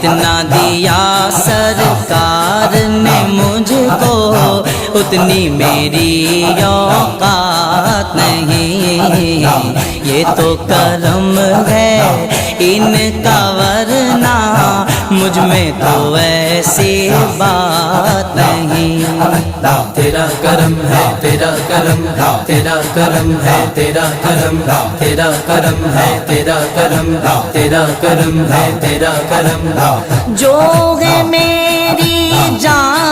जितना दिया सरकार ने मुझको उतनी मेरी औकात नहीं। ये तो करम है इनका, वरना मुझ में तो ऐसी बात नहीं। तेरा करम है, तेरा करम, तेरा करम है, तेरा करम, तेरा करम है, तेरा करम, तेरा करम है, तेरा करम। जो है मेरी जान